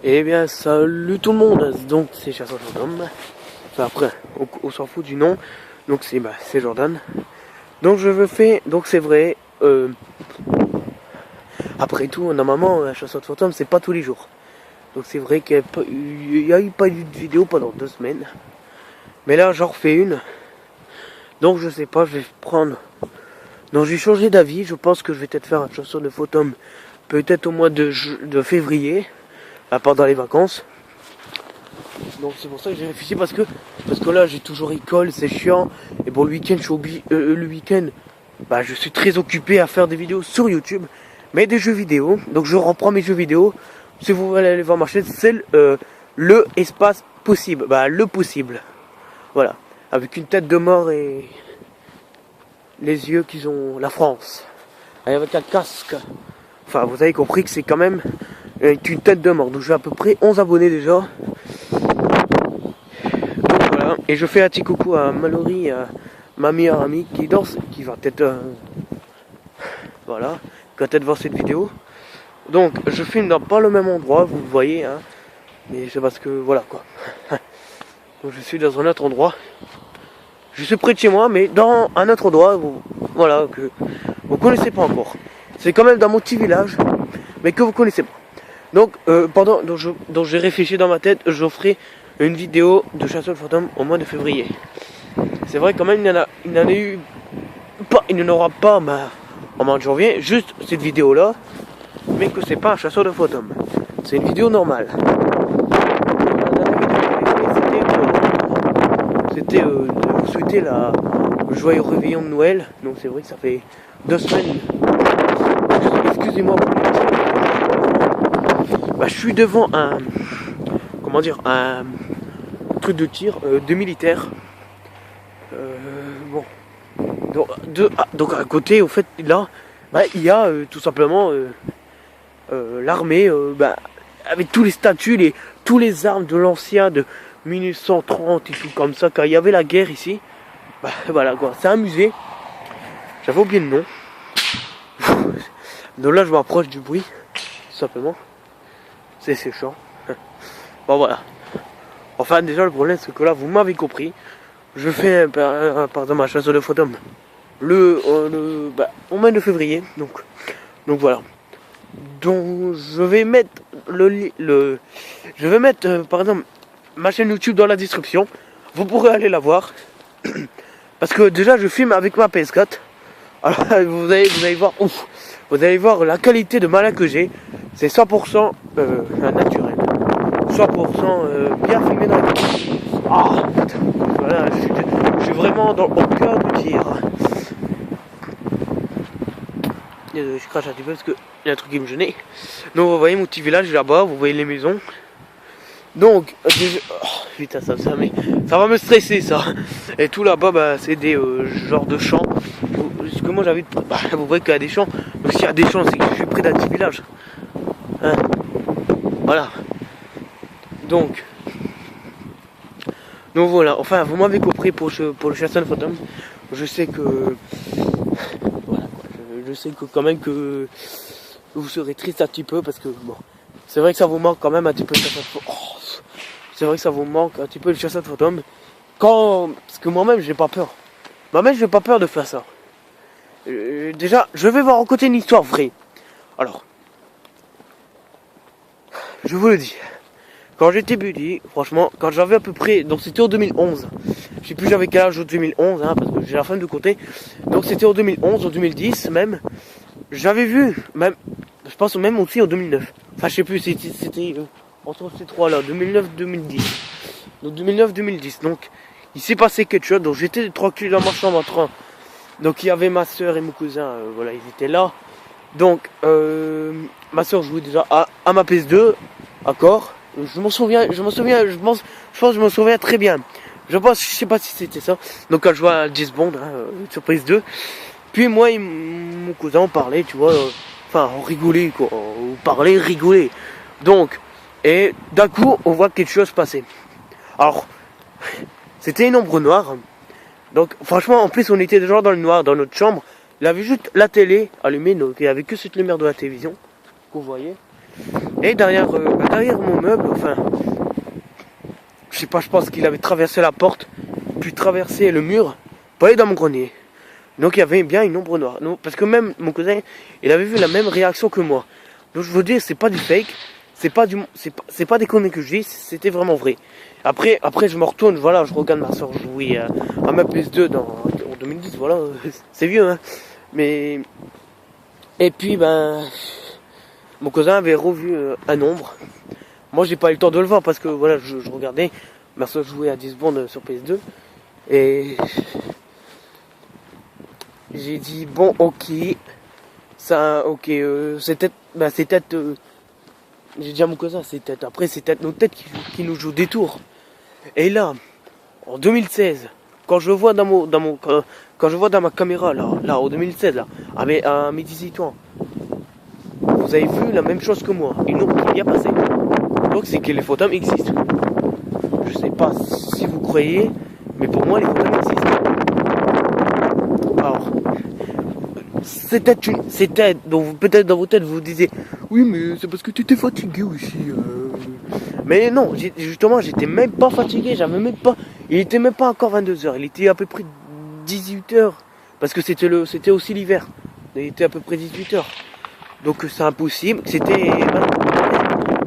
Eh bien, salut tout le monde. Donc, c'est Chasseur Fantôme. Enfin, après, on s'en fout du nom. Donc, c'est Jordan. Donc, donc c'est vrai. Après tout, normalement, un Chasseur de Fantômes, c'est pas tous les jours. Donc, c'est vrai qu'il n'y a pas eu de vidéo pendant 2 semaines. Mais là, j'en refais une. Donc, je sais pas, je vais prendre. Donc, j'ai changé d'avis. Je pense que je vais peut-être faire un Chasseur de Fantômes. Peut-être au mois de février. Pendant les vacances. Donc c'est pour ça que j'ai réfléchi parce que là j'ai toujours école, c'est chiant. Et bon, le week-end je suis très occupé à faire des vidéos sur YouTube, mais des jeux vidéo. Donc je reprends mes jeux vidéo. Si vous voulez aller voir ma chaîne, c'est le espace possible, le possible. Voilà, avec une tête de mort et les yeux qui ont la France, avec un casque. Enfin, vous avez compris que c'est quand même une tête de mort. Donc j'ai à peu près 11 abonnés déjà. Donc voilà. Et je fais un petit coucou à Mallory, ma meilleure amie qui danse, qui va peut-être voir cette vidéo. Donc je filme dans pas le même endroit, vous le voyez, hein. Mais c'est parce que voilà quoi. Donc je suis dans un autre endroit. Je suis près de chez moi, mais dans un autre endroit, que vous connaissez pas encore. C'est quand même dans mon petit village, mais que vous connaissez pas. Donc, donc j'ai réfléchi dans ma tête, j'offrirai une vidéo de Chasseur de Fantômes au mois de février. C'est vrai quand même, il n'y en aura pas en mois de janvier, juste cette vidéo là, mais que c'est pas un Chasseur de Fantômes. C'est une vidéo normale. C'était de vous souhaiter le joyeux réveillon de Noël. Donc c'est vrai que ça fait 2 semaines. Excusez-moi. Je suis devant un truc de tir de militaire. Donc à côté, au fait, là, il y a tout simplement l'armée, avec tous les statuts, tous les armes de l'ancien, de 1930 et tout comme ça, quand il y avait la guerre ici. Voilà quoi, c'est un musée. J'avais oublié le nom. Donc là, je m'approche du bruit, tout simplement. C'est chiant. Bon voilà. Enfin déjà le problème c'est que là vous m'avez compris. Je fais par exemple un Chasseur de Fantômes au mois de février. Donc voilà. Donc je vais mettre par exemple ma chaîne YouTube dans la description. Vous pourrez aller la voir. Parce que déjà je filme avec ma PS4. Alors vous allez voir. Vous allez voir la qualité de malin que j'ai. C'est 100% naturel. 100% bien filmé dans la vie. Voilà, je suis vraiment au cœur du tir. Je crache un petit peu parce qu'il y a un truc qui me gênait. Donc vous voyez mon petit village là-bas, vous voyez les maisons. Donc, putain ça va me stresser ça. Et tout là-bas, c'est des genres de champs. Parce que moi j'habite, vous voyez qu'il y a des champs. Donc s'il y a des champs, c'est que je suis près d'un petit village. Hein. Voilà. Donc voilà, enfin vous m'avez compris pour le Chasseur de Fantômes. Je sais que voilà quoi, je sais que quand même que vous serez triste un petit peu parce que bon, c'est vrai que ça vous manque quand même un petit peu le Chasseur de Fantômes. C'est vrai que ça vous manque un petit peu le Chasseur de Fantômes. Parce que moi-même j'ai pas peur. Moi-même j'ai pas peur de faire ça. Déjà, je vais vous raconter une histoire vraie. Alors, je vous le dis. Quand j'étais petit, franchement, quand j'avais à peu près, donc c'était en 2011. Je sais plus j'avais quel âge en 2011, parce que j'ai la fin de côté. Donc c'était en 2011, en 2010 même. J'avais vu, même, je pense même aussi en 2009. Enfin je sais plus, c'était entre ces trois là, 2009-2010. Donc 2009-2010. Donc il s'est passé quelque chose. Donc j'étais tranquille dans ma chambre en train. Donc il y avait ma soeur et mon cousin, voilà, ils étaient là. Donc ma soeur jouait déjà à ma PS2, d'accord. Je pense que je m'en souviens très bien. Je sais pas si c'était ça. Donc elle jouait à James Bond, sur PS2. Puis moi et mon cousin on parlait, tu vois, on rigolait quoi, on parlait, rigolait. Donc, et d'un coup on voit quelque chose passer. Alors, c'était une ombre noire. Donc franchement en plus on était déjà dans le noir dans notre chambre. Il y avait juste la télé allumée, donc il n'y avait que cette lumière de la télévision, que vous voyez. Et derrière mon meuble, enfin, je sais pas, je pense qu'il avait traversé la porte, puis traversé le mur, pour aller dans mon grenier. Donc il y avait bien une ombre noire. Donc, parce que même mon cousin, il avait vu la même réaction que moi. Donc je veux dire, c'est pas du fake, c'est pas des conneries que je dis, c'était vraiment vrai. Après je me retourne, voilà, je regarde ma soeur jouer à ma PS2 en 2010, voilà, c'est vieux, hein. Mais et puis mon cousin avait revu un ombre. Moi j'ai pas eu le temps de le voir parce que voilà, je regardais ma soeur jouer à 10 secondes sur PS2 et j'ai dit bon ok, ça ok, c'est peut-être j'ai dit à mon cousin, c'est peut-être nos têtes qui nous jouent des tours. Et là, en 2016, quand je vois quand je vois dans ma caméra là en 2016 là, à mes 18 ans, vous avez vu la même chose que moi, une ombre qui vient passer. Donc c'est que les fantômes existent. Je sais pas si vous croyez, mais pour moi les fantômes existent. Alors, c'était donc peut-être dans vos têtes vous vous disiez oui mais c'est parce que tu étais fatigué aussi. Mais non, justement j'étais même pas fatigué, il était même pas encore 22h, il était à peu près 18h parce que c'était aussi l'hiver. Il était à peu près 18h. Donc c'est impossible, c'était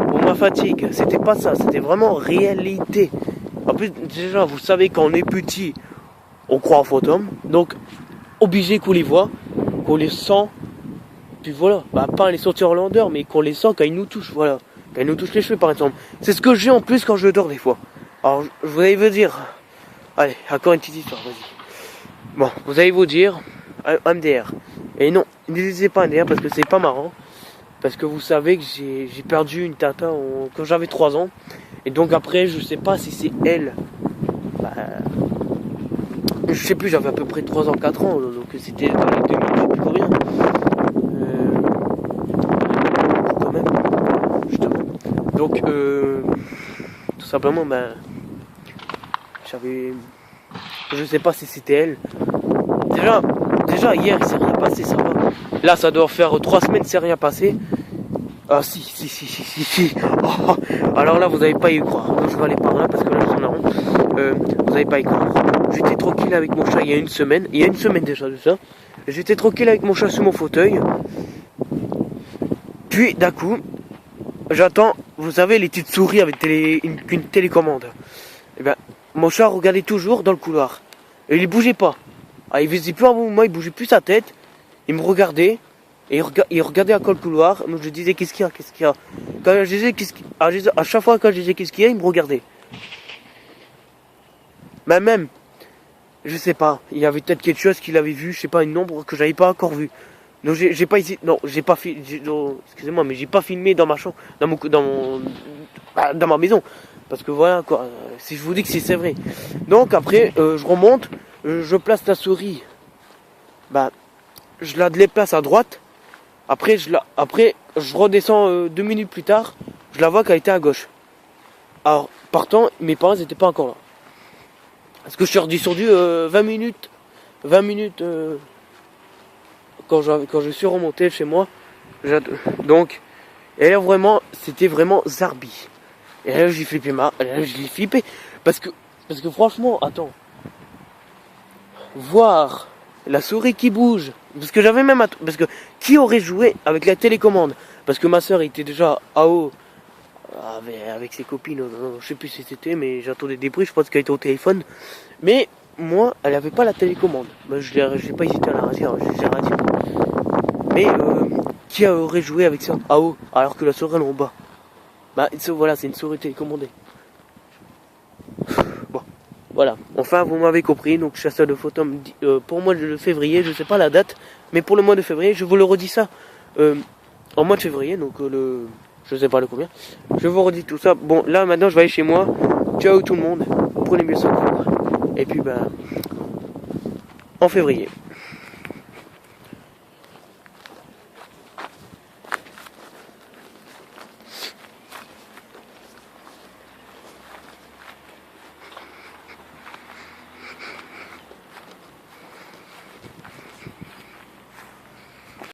pour ma fatigue, c'était pas ça, c'était vraiment réalité. En plus déjà vous savez quand on est petit, on croit aux fantômes, donc obligé qu'on les voit, qu'on les sent, puis voilà, pas les sentir en landeur, mais qu'on les sent quand ils nous touchent, voilà, quand ils nous touchent les cheveux par exemple. C'est ce que j'ai en plus quand je dors des fois. Alors vous allez vous dire, allez, encore une petite histoire, vas-y. Bon, vous allez vous dire, MDR. Et non, n'utilisez pas MDR parce que c'est pas marrant. Parce que vous savez que j'ai perdu une tata quand j'avais 3 ans. Et donc après, je sais pas si c'est elle. Je sais plus, j'avais à peu près 3 ans, 4 ans. Donc c'était dans les 2000, je sais plus combien. Quand même, justement. Donc, tout simplement, je sais pas si c'était elle. Déjà hier, il s'est rien passé, ça va. Là, ça doit faire 3 semaines, il s'est rien passé. Ah si. Oh, alors là, vous n'avez pas y croire. Je vais aller par là parce que là, je suis en rond. Vous n'avez pas y croire. J'étais tranquille avec mon chat il y a une semaine déjà de ça. J'étais tranquille avec mon chat sur mon fauteuil. Puis d'un coup, j'entends, vous savez, les petites souris avec une télécommande. Et mon chat regardait toujours dans le couloir. Et il bougeait pas. Ah, il faisait plus un mouvement, il bougeait plus sa tête. Il me regardait. Et il regardait à quoi le couloir. Moi je disais qu'est-ce qu'il y a. Quand je disais à chaque fois quand je disais qu'est-ce qu'il y a, il me regardait. Mais même, je sais pas, il y avait peut-être quelque chose qu'il avait vu, je sais pas, une ombre que j'avais pas encore vue. Donc j'ai pas hésité, non, j'ai pas filmé, excusez-moi, mais j'ai pas filmé dans ma chambre, dans ma maison. Parce que voilà quoi, si je vous dis que c'est vrai. Donc après, je remonte, je place la souris, je la déplace à droite. Après je redescends 2 minutes plus tard, je la vois qu'elle était à gauche. Alors, partant, mes parents n'étaient pas encore là. Parce que je suis redescendu 20 minutes quand je suis remonté chez moi. Donc, et là vraiment, c'était vraiment Zarbi. Et là j'ai flippé. Parce que franchement, attends. Voir la souris qui bouge. Parce que qui aurait joué avec la télécommande? Parce que ma soeur était déjà à haut avec ses copines. Je sais plus si c'était, mais j'entendais des bruits. Je pense qu'elle était au téléphone. Mais moi, elle avait pas la télécommande. J'ai pas hésité à la dire. J'ai rien dit. Mais qui aurait joué avec ça à haut alors que la souris elle est en bas? Voilà, c'est une souris télécommandée. Bon. Voilà, enfin vous m'avez compris, donc chasseur de fantômes pour moi le février, je sais pas la date, mais pour le mois de février, je vous le redis ça en mois de février, donc je sais pas le combien, je vous redis tout ça. Bon là maintenant je vais aller chez moi, ciao tout le monde, prenez bien soin de vous, et puis en février.